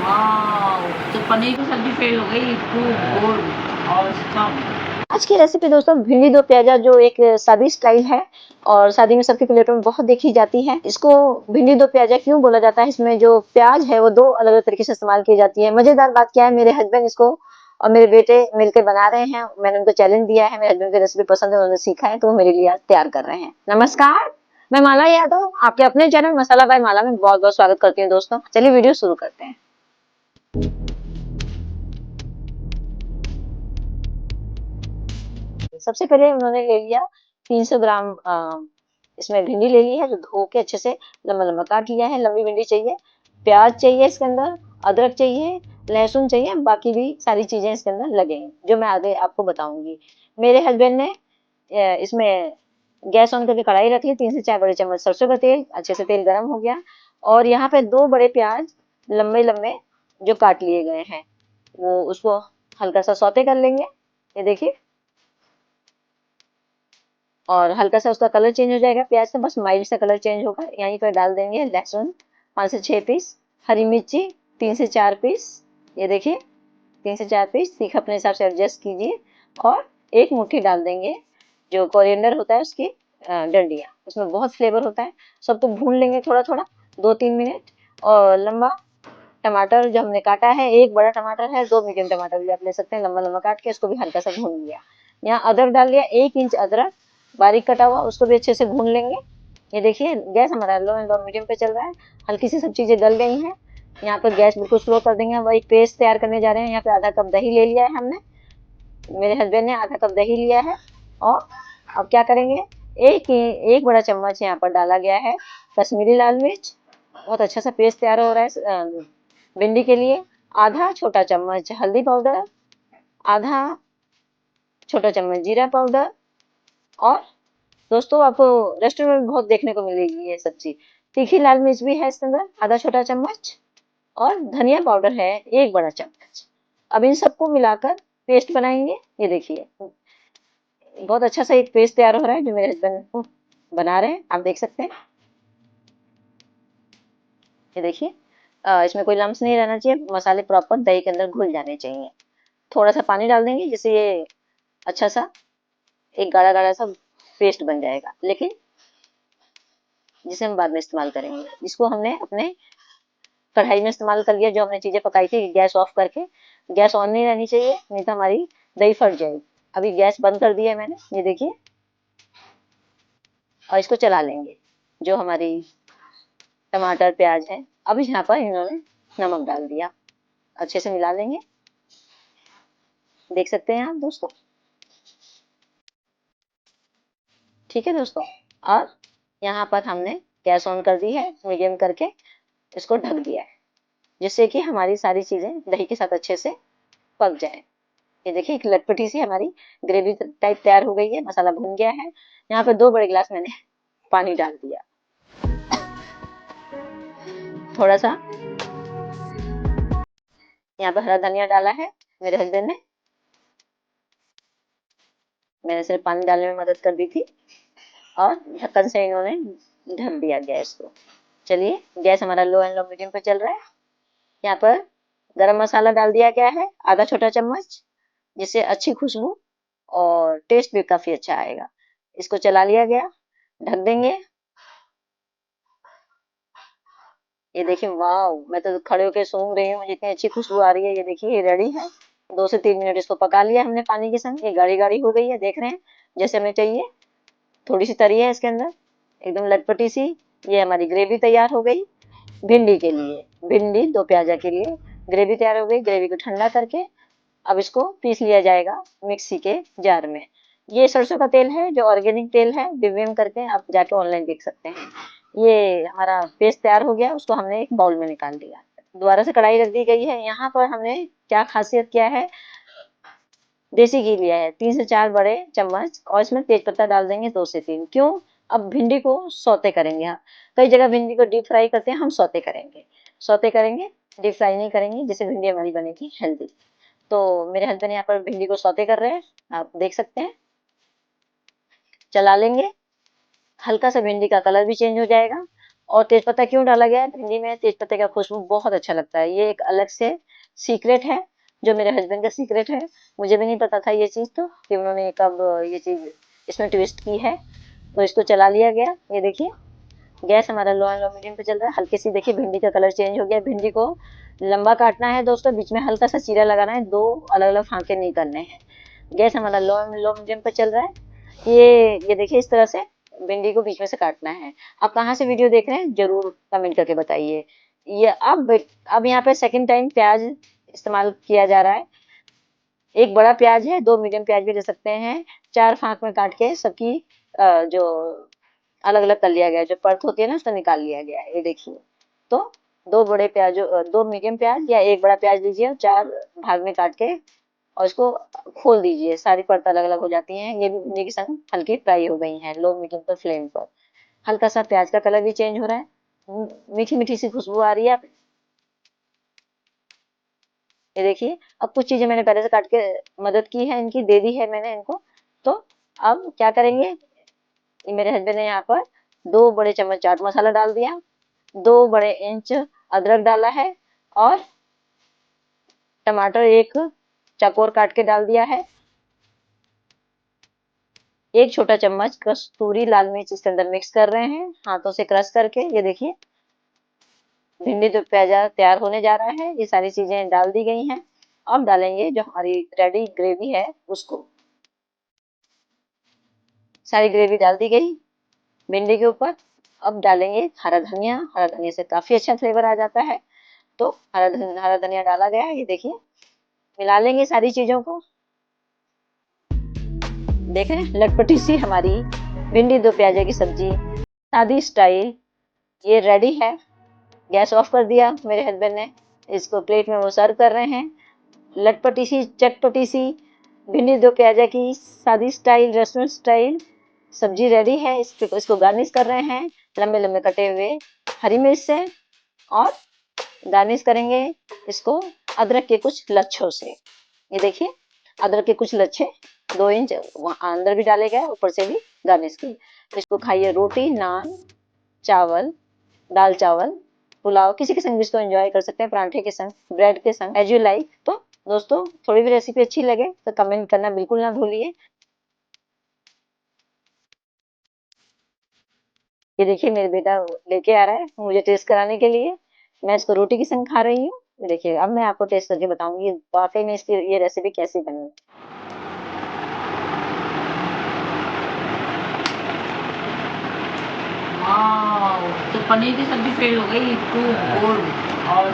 Wow! तो पनीर की सब्जी फेल हो गई। Too good, awesome. आज की रेसिपी दोस्तों भिंडी दो प्याजा, जो एक शादी स्टाइल है और शादी में सबके प्लेटों में बहुत देखी जाती है। इसको भिंडी दो प्याजा क्यों बोला जाता है? इसमें जो प्याज है वो दो अलग अलग तरीके से इस्तेमाल की जाती है। मजेदार बात क्या है, मेरे हस्बैंड इसको और मेरे बेटे मिलकर बना रहे हैं। मैंने उनको चैलेंज दिया है, मेरे हस्बैंड को रेसिपी पसंद है, उन्होंने सीखा है, तो वो मेरे लिए आज तैयार कर रहे हैं। नमस्कार, मैं माला यादव आपके अपने चैनल मसाला बाय माला में बहुत बहुत स्वागत करती हूँ। दोस्तों चलिए वीडियो शुरू करते हैं। सबसे पहले उन्होंने ले लिया 300 ग्राम इसमें भिंडी ले ली है, जो धो के अच्छे से लंबा लंबा काट लिया है। लंबी भिंडी चाहिए, प्याज चाहिए, इसके अंदर अदरक चाहिए, लहसुन चाहिए, बाकी भी सारी चीजें इसके अंदर लगेंगी जो मैं आगे आपको बताऊंगी। मेरे हस्बैंड ने इसमें गैस ऑन करके कढ़ाई रख ली, 3 से 4 बड़े चम्मच सरसों का तेल, अच्छे से तेल गर्म हो गया और यहाँ पे 2 बड़े प्याज लंबे लंबे जो काट लिए गए हैं वो उसको हल्का सा सौते कर लेंगे। ये देखिए, और हल्का सा उसका कलर चेंज हो जाएगा प्याज का, बस माइल्ड सा कलर चेंज होगा। यहीं पर डाल देंगे लहसुन 5 से 6 पीस, हरी मिर्ची 3 से 4 पीस, ये देखिए 3 से 4 पीस, तीखा अपने हिसाब से एडजस्ट कीजिए। और एक मुट्ठी डाल देंगे जो कोरिएंडर होता है उसकी डंडियाँ, उसमें बहुत फ्लेवर होता है। सबको भून लेंगे थोड़ा थोड़ा 2-3 मिनट। और लंबा टमाटर जो हमने काटा है, एक बड़ा टमाटर है, 2 मीडियम टमाटर भी आप ले सकते हैं, लंबा लंबा काट के इसको भी हल्का सा भून लिया। यहाँ अदरक डाल लिया, 1 इंच अदरक बारीक कटा हुआ, उसको भी अच्छे से भून लेंगे। ये देखिए गैस हमारा लो एंड मीडियम पे चल रहा है, हल्की सी सब चीजें गल गई हैं। यहाँ पर गैस बिल्कुल स्लो कर देंगे। हम एक पेस्ट तैयार करने जा रहे हैं। यहाँ पे आधा कप दही ले लिया है हमने, मेरे हस्बैंड ने आधा कप दही लिया है। और अब क्या करेंगे, एक बड़ा चम्मच यहाँ पर डाला गया है कश्मीरी लाल मिर्च। बहुत अच्छा सा पेस्ट तैयार हो रहा है भिंडी के लिए। आधा छोटा चम्मच हल्दी पाउडर, आधा छोटा चम्मच जीरा पाउडर। और दोस्तों आपको रेस्टोरेंट में बहुत देखने को मिलेगी ये सब्जी। तीखी लाल मिर्च भी है इसके अंदर, आधा छोटा चम्मच। और धनिया पाउडर है 1 बड़ा चम्मच। अब इन सबको मिलाकर पेस्ट बनाएंगे। ये देखिए बहुत अच्छा सा एक पेस्ट तैयार हो रहा है जो मेरे हस्बैंड बना रहे हैं, आप देख सकते हैं। ये देखिए इसमें कोई लम्स नहीं रहना चाहिए, मसाले प्रॉपर दही के अंदर घुल जाने चाहिए। थोड़ा सा पानी डाल देंगे जिससे ये अच्छा सा एक गाढ़ा गाढ़ा सा पेस्ट बन जाएगा, लेकिन जिसे हम बाद में इस्तेमाल करेंगे। इसको हमने अपने कढ़ाई में इस्तेमाल कर लिया, जो हमने चीजें पकाई थी। गैस ऑफ करके, गैस ऑन नहीं रहनी चाहिए नहीं तो हमारी दही फट जाएगी। अभी गैस बंद कर दिया है मैंने, ये देखिए। और इसको चला लेंगे। जो हमारी टमाटर प्याज है, अब यहाँ पर इन्होंने नमक डाल दिया, अच्छे से मिला लेंगे। देख सकते हैं आप दोस्तों, ठीक है दोस्तों। और यहाँ पर हमने गैस ऑन कर दी है मीडियम करके, इसको ढक दिया है जिससे कि हमारी सारी चीजें दही के साथ अच्छे से पक जाए। ये देखिए एक लटपटी सी हमारी ग्रेवी टाइप तैयार हो गई है, मसाला भुन गया है। यहाँ पे 2 बड़े गिलास मैंने पानी डाल दिया, थोड़ा सा यहाँ पे हरा धनिया डाला है मेरे हस्बैंड ने, मैंने सिर्फ पानी डालने में मदद कर दी थी। और ढक्कन से इन्होंने ढक दिया गैस को। चलिए गैस हमारा लो एंड लो मीडियम पे चल रहा है। यहाँ पर गरम मसाला डाल दिया गया है, आधा छोटा चम्मच, जिससे अच्छी खुशबू और टेस्ट भी काफी अच्छा आएगा। इसको चला लिया गया, ढक देंगे। ये देखिए वाह, मैं तो खड़े होकर सूंघ रही हूँ, मुझे इतनी अच्छी खुशबू आ रही है। ये देखिए ये रेडी है। 2 से 3 मिनट इसको पका लिया हमने पानी के संग। ये गाढ़ी गाढ़ी हो गई है, देख रहे हैं जैसे हमें चाहिए। थोड़ी सी तरी है इसके अंदर, एकदम लटपटी सी। ये हमारी ग्रेवी तैयार हो गई भिंडी के लिए, भिंडी दो प्याजा के लिए ग्रेवी तैयार हो गई। ग्रेवी को ठंडा करके अब इसको पीस लिया जाएगा मिक्सी के जार में। ये सरसों का तेल है, जो ऑर्गेनिक तेल है, दिव्यम करके आप जाके ऑनलाइन देख सकते हैं। ये हमारा पेस्ट तैयार हो गया, उसको हमने एक बाउल में निकाल दिया। दोबारा से कढ़ाई रख दी गई है। यहाँ पर हमने क्या खासियत क्या है, देसी घी लिया है 3 से 4 बड़े चम्मच, और इसमें तेज पत्ता डाल देंगे 2 से 3। क्यों? अब भिंडी को सौते करेंगे। हाँ, कई जगह भिंडी को डीप फ्राई करते हैं, हम सौते करेंगे। सौते करेंगे, डीप फ्राई नहीं करेंगे, जिससे भिंडी हमारी बनेगी हेल्दी। तो मेरे हस्बैंड यहाँ पर भिंडी को सौते कर रहे हैं, आप देख सकते हैं। चला लेंगे, हल्का सा भिंडी का कलर भी चेंज हो जाएगा और तेजपत्ता क्यों डाला गया है भिंडी में? तेजपत्ते का खुशबू बहुत अच्छा लगता है। ये एक अलग से सीक्रेट है, जो मेरे हस्बैंड का सीक्रेट है। मुझे भी नहीं पता था ये चीज़ तो, कि उन्होंने कब ये चीज़ इसमें ट्विस्ट की है। तो इसको चला लिया गया। ये देखिए गैस हमारा लो एंड लो मीडियम पे चल रहा है। हल्की सी देखिए भिंडी का कलर चेंज हो गया। भिंडी को लंबा काटना है दोस्तों, बीच में हल्का सा चीरा लगाना है, 2 अलग-अलग फांके नहीं करने हैं। गैस हमारा लो एंड लो मीडियम पे चल रहा है। ये देखिए इस तरह से भिंडी को बीच में से काटना है। आप कहाँ से वीडियो देख रहे हैं ज़रूर कमेंट करके बताइए। ये अब यहाँ पे सेकंड टाइम प्याज इस्तेमाल किया जा रहा है। एक बड़ा प्याज है, 2 मीडियम प्याज भी ले सकते हैं। 4 फांक में काट के सबकी जो अलग-अलग कर लिया गया है, जो परत होती है ना उसको निकाल लिया गया है। ये देखिए। तो 2 मीडियम प्याज या 1 बड़ा प्याज लीजिए और 4 भाग में काट के और इसको खोल दीजिए। सारी परत अलग-अलग हो जाती हैं। ये भी भिंडी के संग हल्की फ्राई हो गई हैं लो मीडियम पर फ्लेम पर। हल्का सा प्याज का कलर भी चेंज हो रहा है। मीठी-मीठी सी खुशबू आ रही है। ये देखिए अब कुछ चीजें मैंने पहले से काट के मदद की है इनकी, दे दी है मैंने इनको। तो अब क्या करेंगे, ये मेरे हस्बैंड ने यहाँ पर 2 बड़े चम्मच चाट मसाला डाल दिया, 2 बड़े इंच अदरक डाला है और टमाटर 1 चौकोर काट के डाल दिया है। 1 छोटा चम्मच कस्तूरी लाल मिर्च इसके अंदर मिक्स कर रहे हैं हाथों से क्रश करके। ये देखिए भिंडी तो प्याजा तैयार होने जा रहा है। ये सारी चीजें डाल दी गई हैं। अब डालेंगे जो हमारी रेडी ग्रेवी है उसको। सारी ग्रेवी डाल दी गई भिंडी के ऊपर। अब डालेंगे हरा धनिया। हरा धनिया से काफी अच्छा फ्लेवर आ जाता है। तो हरा धनिया डाला गया है। ये देखिए मिला लेंगे सारी चीजों को। देख रहे हैं लटपटी सी हमारी भिंडी दो प्याजे की सब्जी सादी स्टाइल ये रेडी है। गैस ऑफ कर दिया मेरे हस्बैंड ने। इसको प्लेट में वो सर्व कर रहे हैं। लटपटी सी चटपटी सी भिंडी दो प्याजा की सादी स्टाइल रेस्टोरेंट स्टाइल सब्जी रेडी है। इसको गार्निश कर रहे हैं लंबे लंबे कटे हुए हरी मिर्च से और गार्निश करेंगे इसको अदरक के कुछ लच्छों से। ये देखिए अदरक के कुछ लच्छे 2 इंच अंदर भी डाले गए, ऊपर से भी गार्निश की। इसको खाइए रोटी, नान, चावल, दाल चावल, पुलाव किसी के संग भी इसको एंजॉय कर सकते हैं, पराठे के संग, ब्रेड के संग, एज यू लाइक। तो दोस्तों थोड़ी भी रेसिपी अच्छी लगे तो कमेंट करना बिल्कुल ना भूलिए। ये देखिए मेरे बेटा लेके आ रहा है मुझे टेस्ट कराने के लिए। मैं इसको रोटी के संग खा रही हूँ। देखिए अब मैं आपको टेस्ट करके बताऊंगी वाकई में इसकी ये रेसिपी कैसी बनी। वाह, तो पनीर की सब्जी फेल हो गई, टू गुड और